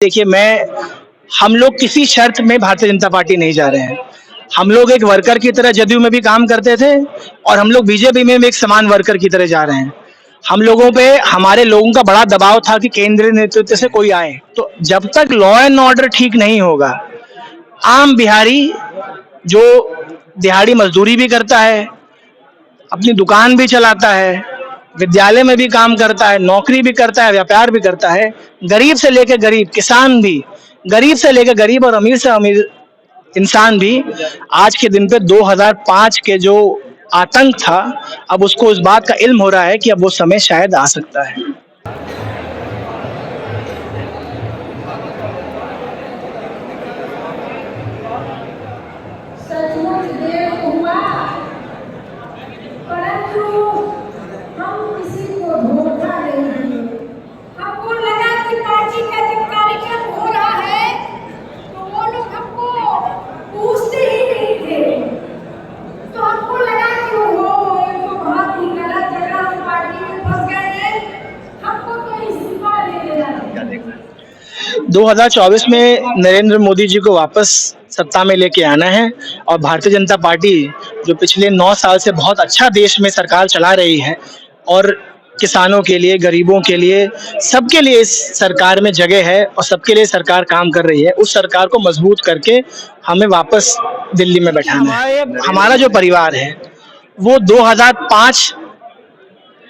देखिए हम लोग किसी शर्त में भारतीय जनता पार्टी नहीं जा रहे हैं। हम लोग एक वर्कर की तरह जदयू में भी काम करते थे और हम लोग बीजेपी में भी एक समान वर्कर की तरह जा रहे हैं। हम लोगों पे हमारे लोगों का बड़ा दबाव था कि केंद्रीय नेतृत्व से कोई आए, तो जब तक लॉ एंड ऑर्डर ठीक नहीं होगा, आम बिहारी जो दिहाड़ी मजदूरी भी करता है, अपनी दुकान भी चलाता है, विद्यालय में भी काम करता है, नौकरी भी करता है, व्यापार भी करता है, गरीब से लेकर गरीब किसान भी, गरीब से लेकर गरीब और अमीर से अमीर इंसान भी आज के दिन पे 2005 के जो आतंक था, अब उसको इस बात का इल्म हो रहा है कि अब वो समय शायद आ सकता है। सचमुच देर हुआ, परंतु हम किसी को धोखा नहीं दिए। हमको लगा कि पार्टी का जब कार्यक्रम हो रहा है तो वो लोग हमको पूछते ही नहीं थे, तो हमको लगा कि वो बहुत ही गलत जगह हम पार्टी में फंस गए हैं, हमको तो इस्तीफा दे देना चाहिए। 2024 में नरेंद्र मोदी जी को वापस सत्ता में लेके आना है और भारतीय जनता पार्टी जो पिछले 9 साल से बहुत अच्छा देश में सरकार चला रही है और किसानों के लिए, गरीबों के लिए, सबके लिए इस सरकार में जगह है और सबके लिए सरकार काम कर रही है। उस सरकार को मजबूत करके हमें वापस दिल्ली में बैठाना है। हमारा जो परिवार है वो 2005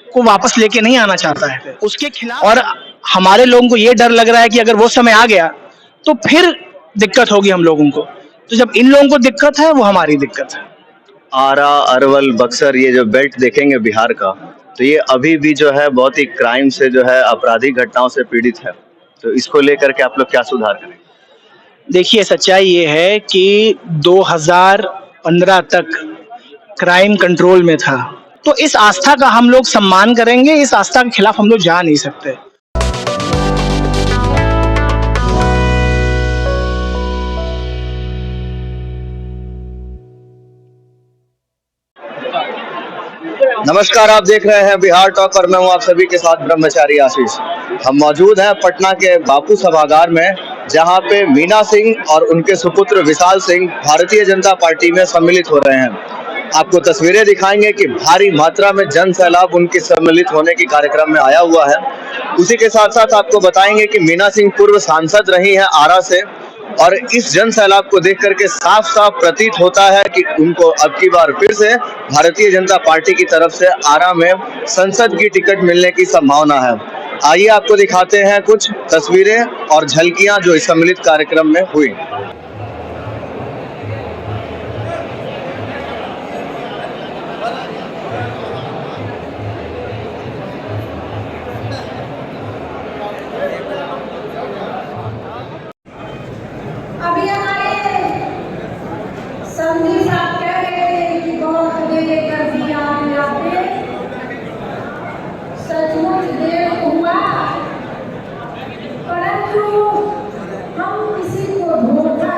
को वापस लेके नहीं आना चाहता है, उसके खिलाफ। और हमारे लोगों को ये डर लग रहा है कि अगर वो समय आ गया तो फिर दिक्कत होगी हम लोगों को। तो जब इन लोगों को दिक्कत है, वो हमारी दिक्कत है। आरा, अरवल, बक्सर, ये जो बेल्ट देखेंगे बिहार का, तो ये अभी भी जो है बहुत ही क्राइम से, जो है आपराधिक घटनाओं से पीड़ित है। तो इसको लेकर के आप लोग क्या सुधार करें? देखिए, सच्चाई ये है कि 2015 तक क्राइम कंट्रोल में था, तो इस आस्था का हम लोग सम्मान करेंगे, इस आस्था के खिलाफ हम लोग जा नहीं सकते। नमस्कार, आप देख रहे हैं बिहार टॉक और मैं हूं आप सभी के साथ ब्रह्मचारी आशीष। हम मौजूद हैं पटना के बापू सभागार में, जहां पे मीना सिंह और उनके सुपुत्र विशाल सिंह भारतीय जनता पार्टी में सम्मिलित हो रहे हैं। आपको तस्वीरें दिखाएंगे कि भारी मात्रा में जन सैलाब उनके सम्मिलित होने के कार्यक्रम में आया हुआ है। उसी के साथ साथ आपको बताएंगे कि मीना सिंह पूर्व सांसद रही हैं आरा से, और इस जन सैलाब को देख करके साफ साफ प्रतीत होता है कि उनको अब की बार फिर से भारतीय जनता पार्टी की तरफ से आरा में संसद की टिकट मिलने की संभावना है। आइए आपको दिखाते हैं कुछ तस्वीरें और झलकियां जो इस सम्मिलित कार्यक्रम में हुई। अभी हमारे संधि साहब कह रहे थे कि बहुत देर कर दिया आपने, सचमुच देर हुआ, परंतु हम किसी को धोखा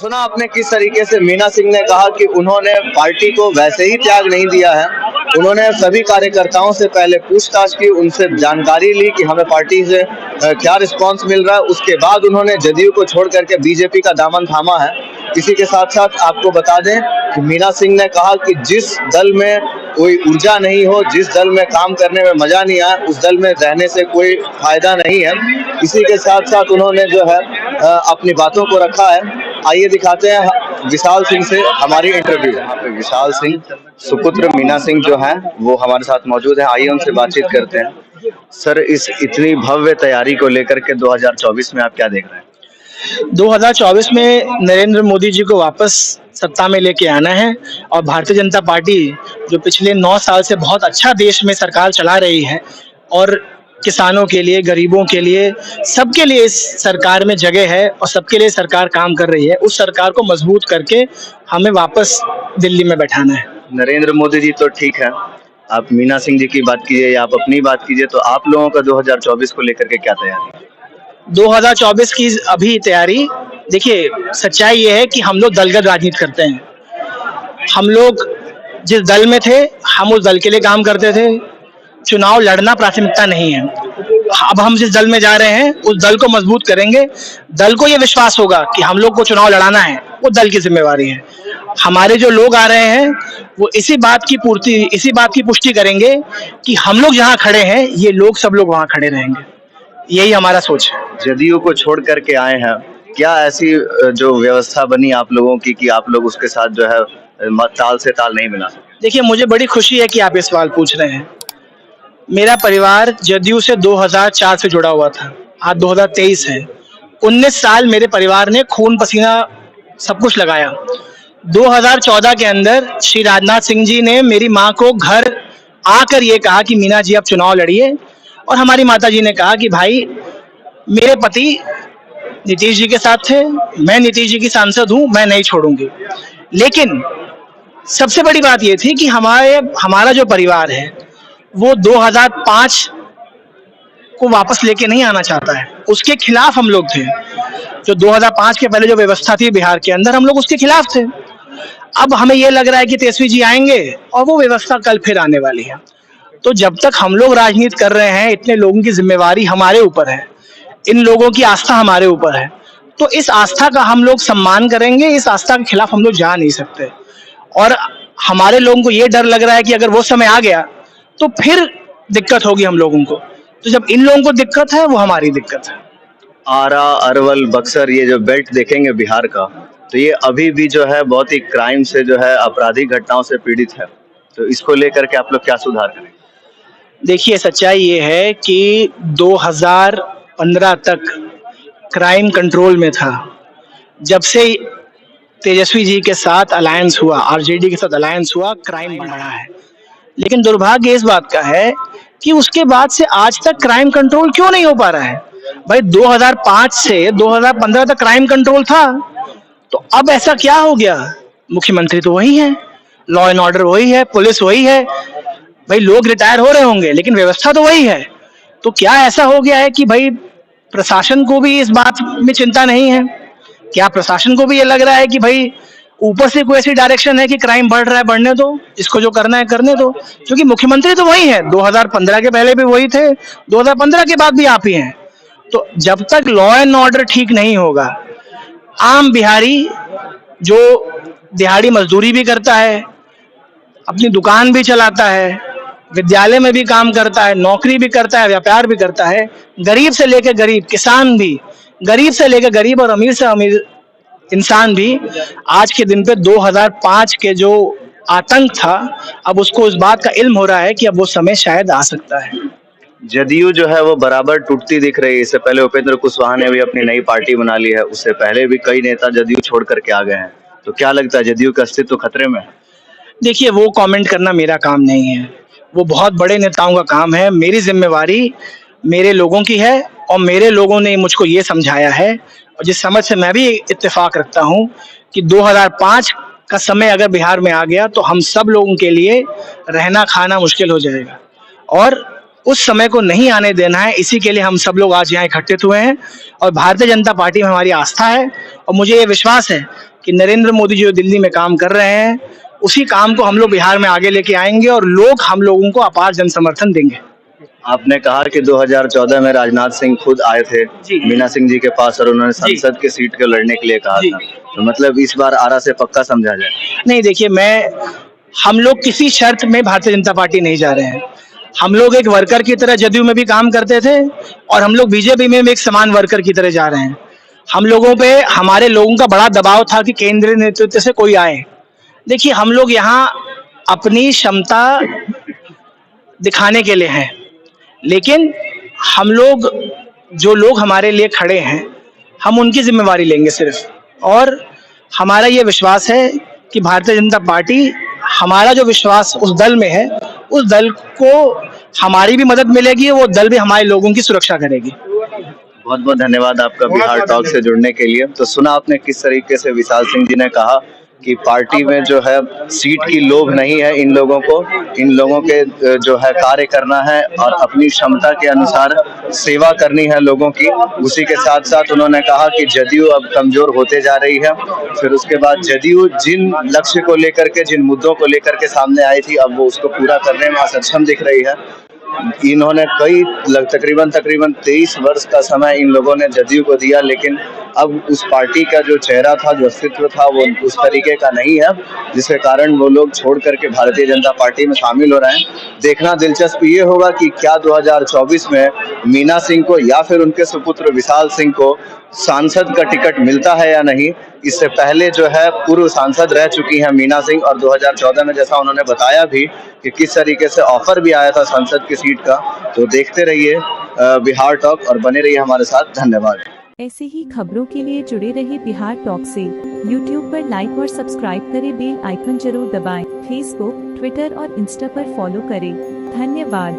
सुना आपने किस तरीके से मीना सिंह ने कहा कि उन्होंने पार्टी को वैसे ही त्याग नहीं दिया है, उन्होंने सभी कार्यकर्ताओं से पहले पूछताछ की, उनसे जानकारी ली कि हमें पार्टी से क्या रिस्पांस मिल रहा है, उसके बाद उन्होंने जदयू को छोड़ करके बीजेपी का दामन थामा है। इसी के साथ साथ आपको बता दें कि मीना सिंह ने कहा कि जिस दल में कोई ऊर्जा नहीं हो, जिस दल में काम करने में मजा नहीं आए, उस दल में रहने से कोई फायदा नहीं है। इसी के साथ साथ उन्होंने जो है अपनी बातों को रखा है। आइए दिखाते हैं विशाल सिंह से हमारी इंटरव्यू। यहाँ पे विशाल सिंह सुपुत्र मीना सिंह जो हैं वो हमारे साथ मौजूद है, आइए उनसे बातचीत करते हैं। सर, इस इतनी भव्य तैयारी को लेकर के 2024 में आप क्या देख रहे हैं? 2024 में नरेंद्र मोदी जी को वापस सत्ता में लेके आना है और भारतीय जनता पार्टी जो पिछले 9 साल से बहुत अच्छा देश में सरकार चला रही है और किसानों के लिए, गरीबों के लिए, सबके लिए इस सरकार में जगह है और सबके लिए सरकार काम कर रही है। उस सरकार को मजबूत करके हमें वापस दिल्ली में बैठाना है। नरेंद्र मोदी जी तो ठीक है, आप मीना सिंह जी की बात कीजिए या आप अपनी बात कीजिए, तो आप लोगों का 2024 को लेकर के क्या तैयारी है? 2024 की अभी तैयारी देखिए, सच्चाई ये है कि हम लोग दलगत राजनीति करते हैं। हम लोग जिस दल में थे हम उस दल के लिए काम करते थे। चुनाव लड़ना प्राथमिकता नहीं है। अब हम जिस दल में जा रहे हैं उस दल को मजबूत करेंगे। दल को ये विश्वास होगा कि हम लोग को चुनाव लड़ाना है, वो दल की जिम्मेवारी है। हमारे जो लोग आ रहे हैं वो इसी बात की पुष्टि करेंगे कि हम लोग जहाँ खड़े हैं ये लोग सब लोग वहाँ खड़े रहेंगे। यही हमारा सोच है। जदयू को छोड़ करके आए हैं, क्या ऐसी जो व्यवस्था बनी आप लोगों की कि आप लोग उसके साथ जो है ताल से ताल नहीं मिला सके? देखिए, मुझे बड़ी खुशी है कि आप ये सवाल पूछ रहे हैं। मेरा परिवार जदयू से 2004 से जुड़ा हुआ था, आज 2023 है। 19 साल मेरे परिवार ने खून पसीना सब कुछ लगाया। 2014 के अंदर श्री राजनाथ सिंह जी ने मेरी माँ को घर आकर ये कहा कि मीना जी आप चुनाव लड़िए, और हमारी माता जी ने कहा कि भाई मेरे पति नीतीश जी के साथ थे, मैं नीतीश जी की सांसद हूँ, मैं नहीं छोड़ूंगी। लेकिन सबसे बड़ी बात ये थी कि हमारा जो परिवार है वो 2005 को वापस लेके नहीं आना चाहता है। उसके खिलाफ हम लोग थे। जो 2005 के पहले जो व्यवस्था थी बिहार के अंदर, हम लोग उसके खिलाफ थे। अब हमें ये लग रहा है कि तेजस्वी जी आएंगे और वो व्यवस्था कल फिर आने वाली है। तो जब तक हम लोग राजनीति कर रहे हैं, इतने लोगों की जिम्मेवारी हमारे ऊपर है, इन लोगों की आस्था हमारे ऊपर है, तो इस आस्था का हम लोग सम्मान करेंगे। इस आस्था के खिलाफ हम लोग जा नहीं सकते। और हमारे लोगों को ये डर लग रहा है कि अगर वो समय आ गया तो फिर दिक्कत होगी हम लोगों को। तो जब इन लोगों को दिक्कत है, वो हमारी दिक्कत है। आरा, अरवल, बक्सर, ये जो बेल्ट देखेंगे बिहार का, तो ये अभी भी जो है बहुत ही क्राइम से जो है आपराधिक घटनाओं से पीड़ित है। तो इसको लेकर के आप लोग क्या सुधार करेंगे? देखिए, सच्चाई ये है कि 2015 तक क्राइम कंट्रोल में था। जब से तेजस्वी जी के साथ अलायंस हुआ, आरजेडी के साथ अलायंस हुआ, क्राइम बढ़ा है। लेकिन दुर्भाग्य इस बात का है कि उसके बाद से आज तक क्राइम कंट्रोल क्यों नहीं हो पा रहा है? भाई 2005 से 2015 तक क्राइम कंट्रोल था, तो अब ऐसा क्या हो गया? मुख्यमंत्री तो वही है, लॉ एंड ऑर्डर वही है, पुलिस वही है। भाई लोग रिटायर हो रहे होंगे लेकिन व्यवस्था तो वही है। तो क्या ऐसा हो गया है कि भाई प्रशासन को भी इस बात में चिंता नहीं है? क्या प्रशासन को भी ये लग रहा है कि भाई ऊपर से कोई ऐसी डायरेक्शन है कि क्राइम बढ़ रहा है, बढ़ने दो, इसको जो करना है करने दो? क्योंकि मुख्यमंत्री तो वही है, 2015 के पहले भी वही थे, 2015 के बाद भी आप ही हैं। तो जब तक लॉ एंड ऑर्डर ठीक नहीं होगा, आम बिहारी जो दिहाड़ी मजदूरी भी करता है, अपनी दुकान भी चलाता है, विद्यालय में भी काम करता है, नौकरी भी करता है, व्यापार भी करता है, गरीब से लेकर गरीब किसान भी, गरीब से लेकर गरीब और अमीर से अमीर इंसान भी, आज के दिन पे 2005 के जो आतंक था, अब उसको इस बात का इल्म हो रहा है कि अब वो समय शायद आ सकता है। जदयू जो है वो बराबर टूटती दिख रही है। इससे पहले उपेंद्र कुशवाहा ने भी अपनी नई पार्टी बना ली है, उससे पहले भी कई नेता जदयू छोड़ करके आ गए हैं। तो क्या लगता है, जदयू का अस्तित्व खतरे में है? देखिए, वो कमेंट करना मेरा काम नहीं है, वो बहुत बड़े नेताओं का काम है। मेरी जिम्मेवारी मेरे लोगों की है और मेरे लोगों ने मुझको ये समझाया है, और जिस समझ से मैं भी इत्तेफाक रखता हूँ कि 2005 का समय अगर बिहार में आ गया तो हम सब लोगों के लिए रहना खाना मुश्किल हो जाएगा, और उस समय को नहीं आने देना है। इसी के लिए हम सब लोग आज यहाँ इकट्ठित हुए हैं और भारतीय जनता पार्टी में हमारी आस्था है और मुझे ये विश्वास है कि नरेंद्र मोदी जो दिल्ली में काम कर रहे हैं उसी काम को हम लोग बिहार में आगे लेके आएंगे और लोग हम लोगों को अपार जन समर्थन देंगे। आपने कहा कि 2014 में राजनाथ सिंह खुद आए थे जी। मीना सिंह जी के पास और उन्होंने संसद की सीट को लड़ने के लिए कहा जी। था, तो मतलब इस बार आरा से पक्का समझा जाए? नहीं, देखिए, हम लोग किसी शर्त में भारतीय जनता पार्टी नहीं जा रहे हैं। हम लोग एक वर्कर की तरह जदयू में भी काम करते थे और हम लोग बीजेपी में भी एक समान वर्कर की तरह जा रहे हैं। हम लोगों पे हमारे लोगों का बड़ा दबाव था कि केंद्रीय नेतृत्व से कोई आए। देखिए, हम लोग यहाँ अपनी क्षमता दिखाने के लिए हैं, लेकिन हम लोग जो लोग हमारे लिए खड़े हैं हम उनकी जिम्मेवारी लेंगे सिर्फ। और हमारा ये विश्वास है कि भारतीय जनता पार्टी, हमारा जो विश्वास उस दल में है, उस दल को हमारी भी मदद मिलेगी, वो दल भी हमारे लोगों की सुरक्षा करेगी। बहुत बहुत धन्यवाद आपका बिहार टॉक से जुड़ने के लिए। तो सुना आपने किस तरीके से विशाल सिंह जी ने कहा कि पार्टी में जो है सीट की लोभ नहीं है, इन लोगों के जो है कार्य करना है और अपनी क्षमता के अनुसार सेवा करनी है लोगों की। उसी के साथ साथ उन्होंने कहा कि जदयू अब कमजोर होते जा रही है। फिर उसके बाद जदयू जिन लक्ष्य को लेकर के, जिन मुद्दों को लेकर के सामने आई थी, अब वो उसको पूरा करने में असक्षम दिख रही है। इन्होंने तकरीबन 23 वर्ष का समय इन लोगों ने जदयू को दिया, लेकिन अब उस पार्टी का जो चेहरा था, जो अस्तित्व था, वो उस तरीके का नहीं है, जिसके कारण वो लोग छोड़ करके भारतीय जनता पार्टी में शामिल हो रहे हैं। देखना दिलचस्प ये होगा कि क्या 2024 में मीना सिंह को या फिर उनके सुपुत्र विशाल सिंह को सांसद का टिकट मिलता है या नहीं। इससे पहले जो है पूर्व सांसद रह चुकी हैं मीना सिंह, और 2014 में जैसा उन्होंने बताया भी कि किस तरीके से ऑफर भी आया था संसद की सीट का। तो देखते रहिए बिहार टॉक और बने रहिए हमारे साथ। धन्यवाद। ऐसे ही खबरों के लिए जुड़े रहिए बिहार टॉक से। यूट्यूब पर लाइक और सब्सक्राइब करें, बेल आइकन जरूर दबाएं। फेसबुक, ट्विटर और इंस्टा पर फॉलो करें। धन्यवाद।